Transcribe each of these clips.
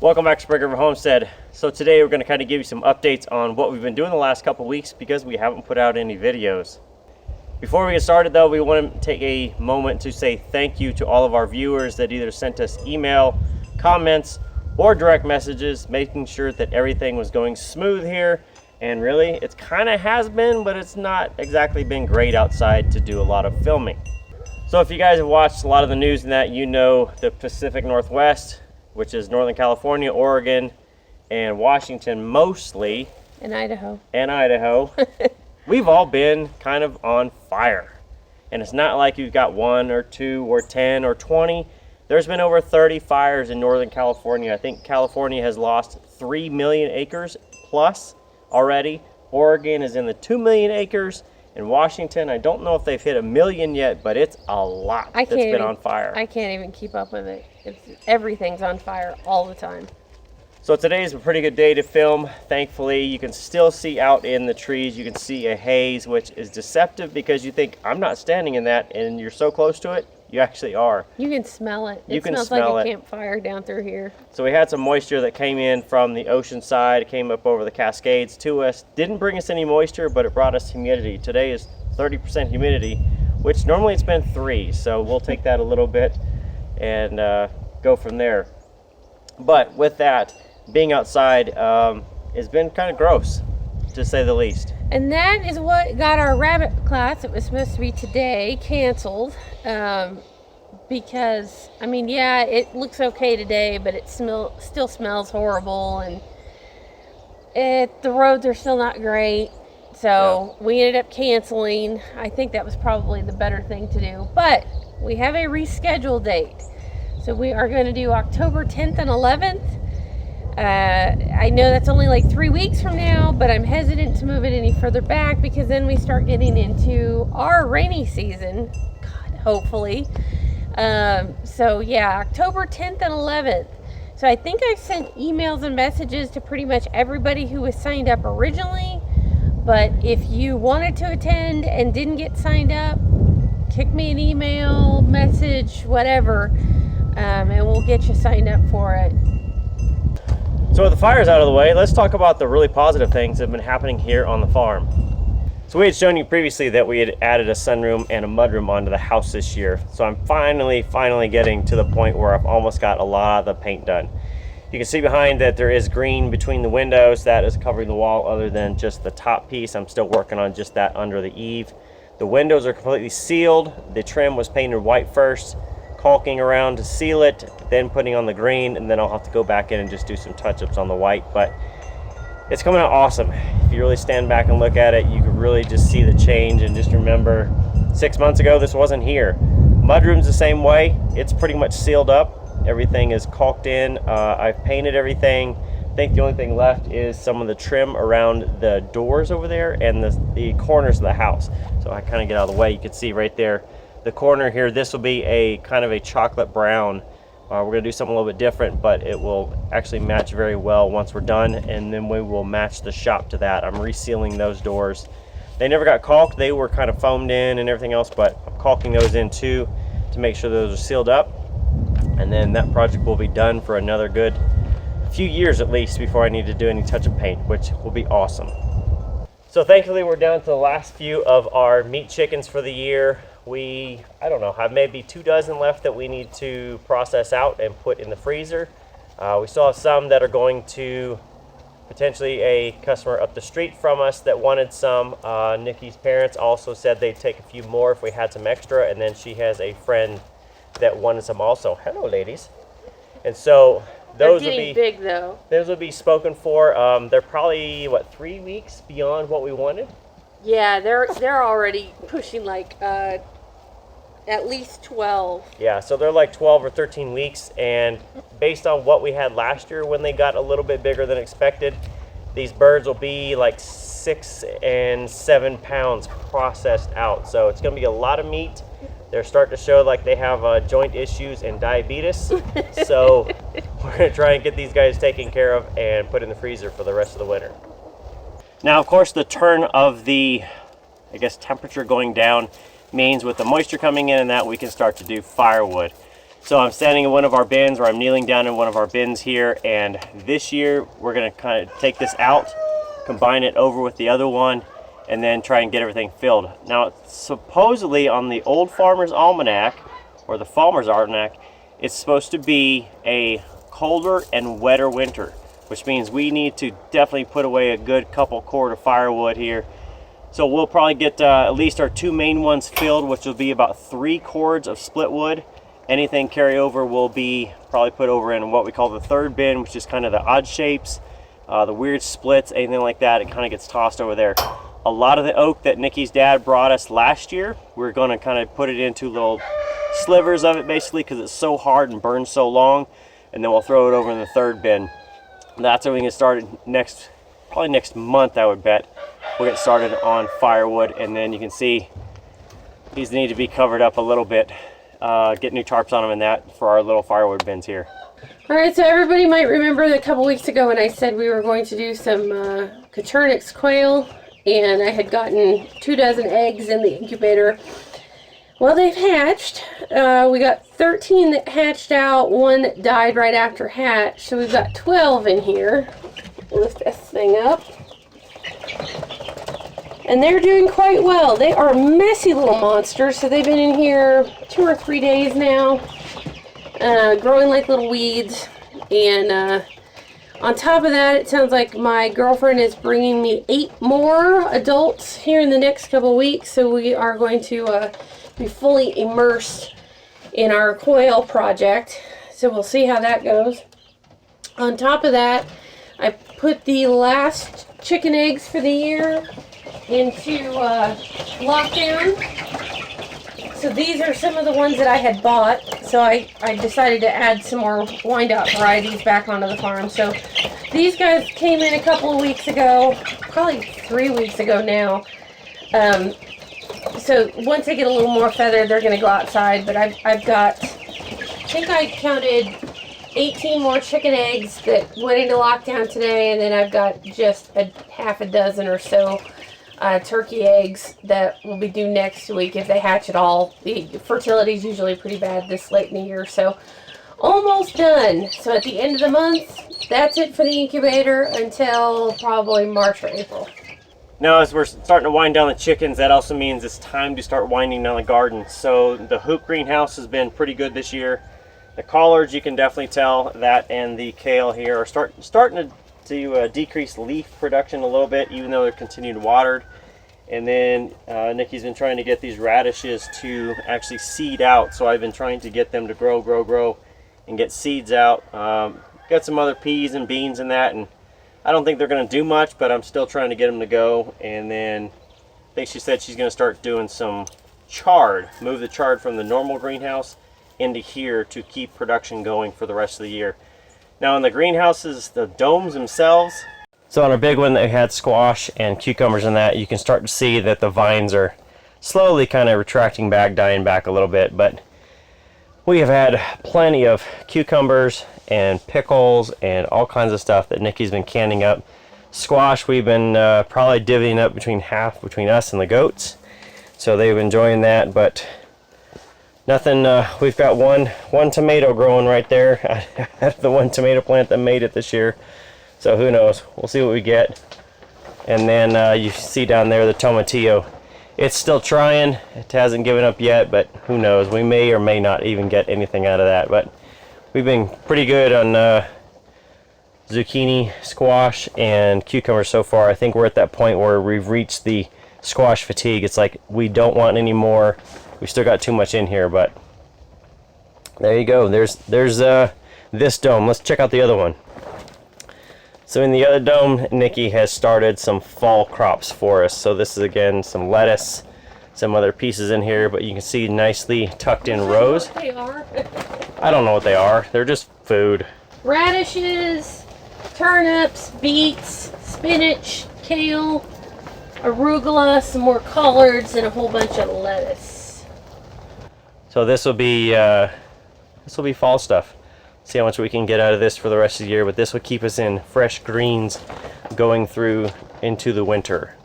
Welcome back to Sprague Homestead. So today we're going to kind of give you some updates on what we've been doing the last couple weeks because we haven't put out any videos. Before we get started though, we want to take a moment to say thank you to all of our viewers that either sent us email, comments, or direct messages, making sure that everything was going smooth here. And really, it kind of has been, but it's not exactly been great outside to do a lot of filming. So if you guys have watched a lot of the news and that, you know the Pacific Northwest, which is Northern California, Oregon, and Washington mostly. And Idaho. We've all been kind of on fire. And it's not like you've got 1 or 2 or 10 or 20. There's been over 30 fires in Northern California. I think California has lost 3 million acres plus already. Oregon is in the 2 million acres. In Washington, I don't know if they've hit 1 million yet, but it's a lot that's been on fire. I can't even keep up with it. Everything's on fire all the time. So today's a pretty good day to film. Thankfully, you can still see out in the trees. You can see a haze, which is deceptive because you think, I'm not standing in that, and you're so close to it, you actually are. You can smell it. It smells like a campfire down through here. So we had some moisture that came in from the ocean side. It came up over the Cascades to us. Didn't bring us any moisture, but it brought us humidity. Today is 30% humidity, which normally it's been 3. So we'll take that a little bit and go from there. But with that, being outside has been kind of gross, to say the least. And that is what got our rabbit class, it was supposed to be today, canceled. Because, I mean, yeah, it looks okay today, but it still smells horrible. And the roads are still not great. So we ended up canceling. I think that was probably the better thing to do. But we have a rescheduled date. So we are going to do October 10th and 11th. I know that's only like 3 weeks from now, but I'm hesitant to move it any further back because then we start getting into our rainy season, God, hopefully. So yeah, October 10th and 11th. So I think I've sent emails and messages to pretty much everybody who was signed up originally, but if you wanted to attend and didn't get signed up, kick me an email, message, whatever, and we'll get you signed up for it. So with the fires out of the way, let's talk about the really positive things that have been happening here on the farm. So we had shown you previously that we had added a sunroom and a mudroom onto the house this year. So I'm finally getting to the point where I've almost got a lot of the paint done. You can see behind that there is green between the windows. That is covering the wall other than just the top piece. I'm still working on just that under the eave. The windows are completely sealed. The trim was painted white first, caulking around to seal it, then putting on the green, and then I'll have to go back in and just do some touch-ups on the white. But it's coming out awesome. If you really stand back and look at it, you can really just see the change. And just remember, 6 months ago this wasn't here. Mudroom's the same way. It's pretty much sealed up. Everything is caulked in. I've painted everything. I think the only thing left is some of the trim around the doors over there and the corners of the house. So I kind of get out of the way. You can see right there the corner here. This will be a kind of a chocolate brown. We're going to do something a little bit different, but it will actually match very well once we're done, and then we will match the shop to that. I'm resealing those doors. They never got caulked. They were kind of foamed in and everything else, but I'm caulking those in too to make sure those are sealed up, and then that project will be done for another good few years at least before I need to do any touch-up paint, which will be awesome. So thankfully we're down to the last few of our meat chickens for the year. I don't know, have maybe 2 dozen left that we need to process out and put in the freezer. We still have some that are going to potentially a customer up the street from us that wanted some. Nikki's parents also said they'd take a few more if we had some extra, and then she has a friend that wanted some also. Hello, ladies. And so those will be big though. Those will be spoken for. They're probably 3 weeks beyond what we wanted. Yeah, they're already pushing like at least 12. Yeah, so they're like 12 or 13 weeks, and based on what we had last year when they got a little bit bigger than expected, these birds will be like 6 and 7 pounds processed out. So it's going to be a lot of meat. They're starting to show like they have joint issues and diabetes. So we're going to try and get these guys taken care of and put in the freezer for the rest of the winter. Now, of course, the turn of the, I guess, temperature going down means with the moisture coming in and that, we can start to do firewood. So I'm standing in one of our bins, or I'm kneeling down in one of our bins here, and this year we're going to kind of take this out, combine it over with the other one, and then try and get everything filled. Now, supposedly on the Old Farmer's Almanac, or the Farmer's Almanac, it's supposed to be a colder and wetter winter, which means we need to definitely put away a good couple cord of firewood here. So we'll probably get at least our 2 main ones filled, which will be about 3 cords of split wood. Anything carryover will be probably put over in what we call the 3rd bin, which is kind of the odd shapes, the weird splits, anything like that. It kind of gets tossed over there. A lot of the oak that Nikki's dad brought us last year, we're going to kind of put it into little slivers of it, basically, because it's so hard and burns so long, and then we'll throw it over in the 3rd bin. That's when we get started probably next month, I would bet. We'll get started on firewood, and then you can see these need to be covered up a little bit. Get new tarps on them and that for our little firewood bins here. All right, so everybody might remember a couple weeks ago when I said we were going to do some Coturnix quail, and I had gotten 2 dozen eggs in the incubator. Well, they've hatched. We got 13 that hatched out, 1 that died right after hatch, so we've got 12 in here. Lift this thing up. And they're doing quite well. They are messy little monsters, so they've been in here 2 or 3 days now, growing like little weeds. And on top of that, it sounds like my girlfriend is bringing me 8 more adults here in the next couple weeks, so we are going to be fully immersed in our quail project. So we'll see how that goes. On top of that, I put the last chicken eggs for the year into lockdown. So these are some of the ones that I had bought. So I decided to add some more wind-up varieties back onto the farm. So these guys came in a couple of weeks ago, probably 3 weeks ago now. So once they get a little more feathered, they're going to go outside. But I've got, I think I counted 18 more chicken eggs that went into lockdown today, and then I've got just a half a dozen or so turkey eggs that will be due next week if they hatch at all. The fertility is usually pretty bad this late in the year, so almost done. So at the end of the month, that's it for the incubator until probably March or April. Now, as we're starting to wind down the chickens, that also means it's time to start winding down the garden. So the hoop greenhouse has been pretty good this year. The collards, you can definitely tell that, and the kale here are starting to decrease leaf production a little bit, even though they're continued watered. And then Nikki's been trying to get these radishes to actually seed out. So I've been trying to get them to grow, and get seeds out. Got some other peas and beans in that, and I don't think they're going to do much, but I'm still trying to get them to go. And then I think she said she's going to start doing some chard, move the chard from the normal greenhouse into here to keep production going for the rest of the year. Now in the greenhouses, the domes themselves, so on our big one they had squash and cucumbers in that, you can start to see that the vines are slowly kind of retracting back, dying back a little bit, but we have had plenty of cucumbers and pickles and all kinds of stuff that Nikki's been canning up. Squash we've been probably divvying up between us and the goats, so they've been enjoying that, but nothing. We've got one tomato growing right there out of the one tomato plant that made it this year, so who knows, we'll see what we get. And then you see down there the tomatillo, it's still trying, it hasn't given up yet, but who knows, we may or may not even get anything out of that. But we've been pretty good on zucchini, squash, and cucumber so far. I think we're at that point where we've reached the squash fatigue. It's like we don't want any more. We still got too much in here, but there you go. There's this dome. Let's check out the other one. So in the other dome, Nikki has started some fall crops for us. So this is again some lettuce, some other pieces in here, but you can see nicely tucked in rows. I don't know what they are. I don't know what they are. They're just food. Radishes, turnips, beets, spinach, kale, arugula, some more collards, and a whole bunch of lettuce. So this will be fall stuff. See how much we can get out of this for the rest of the year, but this will keep us in fresh greens going through into the winter.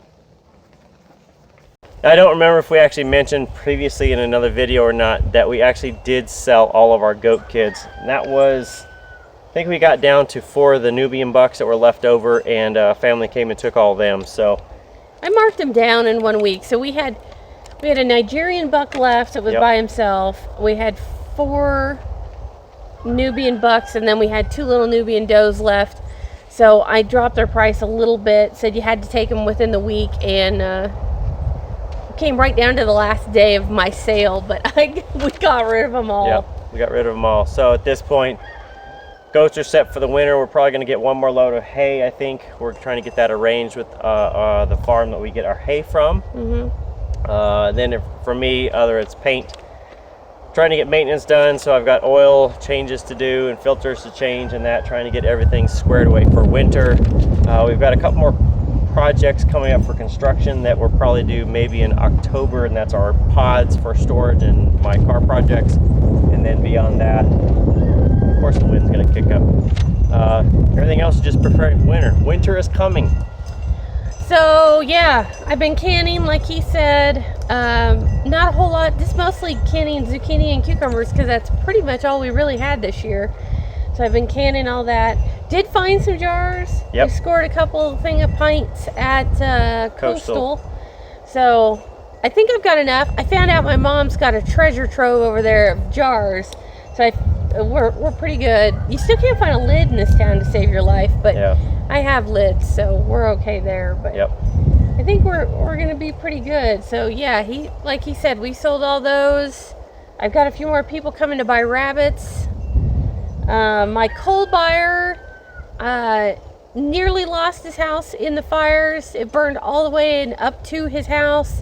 I don't remember if we actually mentioned previously in another video or not that we actually did sell all of our goat kids. And that was, I think we got down to 4 of the Nubian bucks that were left over, and family came and took all of them. So I marked them down in 1 week. So we had a Nigerian buck left that was by himself. We had 4 Nubian bucks, and then we had 2 little Nubian does left. So I dropped their price a little bit, said you had to take them within the week, and came right down to the last day of my sale, but we got rid of them all. Yeah, we got rid of them all. So at this point, goats are set for the winter. We're probably going to get 1 more load of hay, I think. We're trying to get that arranged with the farm that we get our hay from. Then for me, either it's paint, trying to get maintenance done, so I've got oil changes to do and filters to change and that, trying to get everything squared away for winter. We've got a couple more projects coming up for construction that we'll probably do maybe in October, and that's our pods for storage and my car projects. And then beyond that, of course, the wind's going to kick up. Everything else is just preparing for winter. Winter is coming. So yeah, I've been canning, like he said. Not a whole lot, just mostly canning zucchini and cucumbers, because that's pretty much all we really had this year. So I've been canning all that. Did find some jars. Yep. We scored a couple of pints at Coastal. So I think I've got enough. I found out my mom's got a treasure trove over there of jars. So we're pretty good. You still can't find a lid in this town to save your life, but I have lids, so we're okay there. But I think we're gonna be pretty good. So yeah, like he said, we sold all those. I've got a few more people coming to buy rabbits. My coal buyer nearly lost his house in the fires. It burned all the way and up to his house,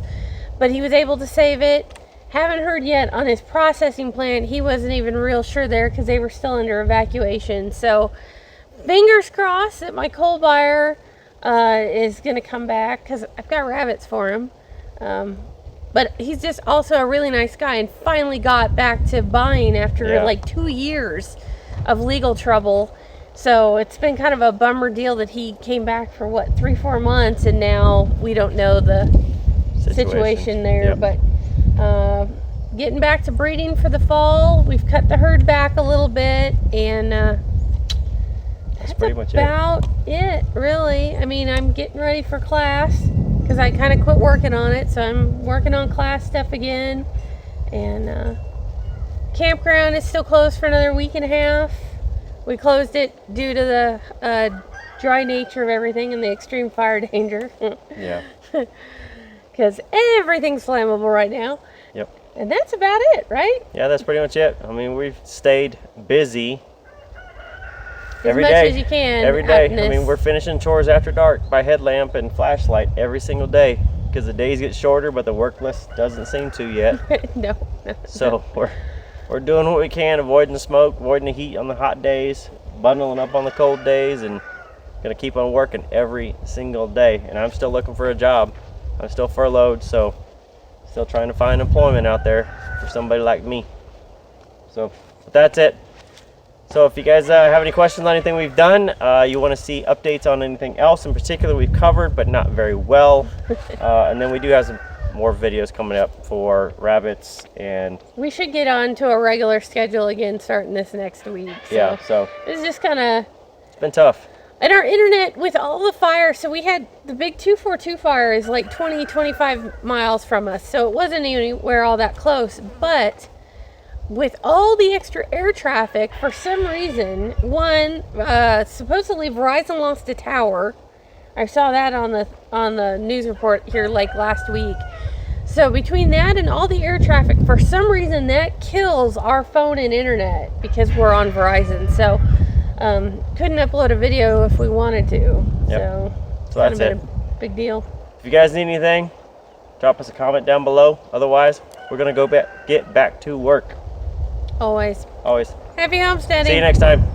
but he was able to save it. Haven't heard yet on his processing plant. He wasn't even real sure there because they were still under evacuation. So fingers crossed that my coal buyer is going to come back, because I've got rabbits for him. But he's just also a really nice guy and finally got back to buying after like 2 years of legal trouble. So it's been kind of a bummer deal that he came back for 3-4 months, and now we don't know the situation there. But getting back to breeding for the fall. We've cut the herd back a little bit, and that's pretty much about it, really. I mean, I'm getting ready for class because I kind of quit working on it, so I'm working on class stuff again. And campground is still closed for another week and a half. We closed it due to the dry nature of everything and the extreme fire danger. Because everything's flammable right now. And that's about it, right? Yeah, that's pretty much it. I mean, we've stayed busy every day. As much as you can. Every day. I mean, we're finishing chores after dark by headlamp and flashlight every single day, because the days get shorter, but the work list doesn't seem to yet. No. So we're doing what we can, avoiding the smoke, avoiding the heat on the hot days, bundling up on the cold days, and gonna keep on working every single day. And I'm still looking for a job. I'm still furloughed, so still trying to find employment out there for somebody like me. So that's it. So if you guys have any questions on anything we've done, you want to see updates on anything else in particular we've covered but not very well, and then we do have some more videos coming up for rabbits, and we should get on to a regular schedule again starting this next week. So it's just kind of, it's been tough. And our internet with all the fires, so we had the big 242 fire is like 20-25 miles from us, so it wasn't anywhere all that close. But with all the extra air traffic, for some reason, supposedly Verizon lost a tower. I saw that on the news report here like last week. So between that and all the air traffic, for some reason that kills our phone and internet because we're on Verizon. So couldn't upload a video if we wanted to. So that's it. A big deal. If you guys need anything, drop us a comment down below. Otherwise, we're gonna get back to work. Always. Happy homesteading. See you next time.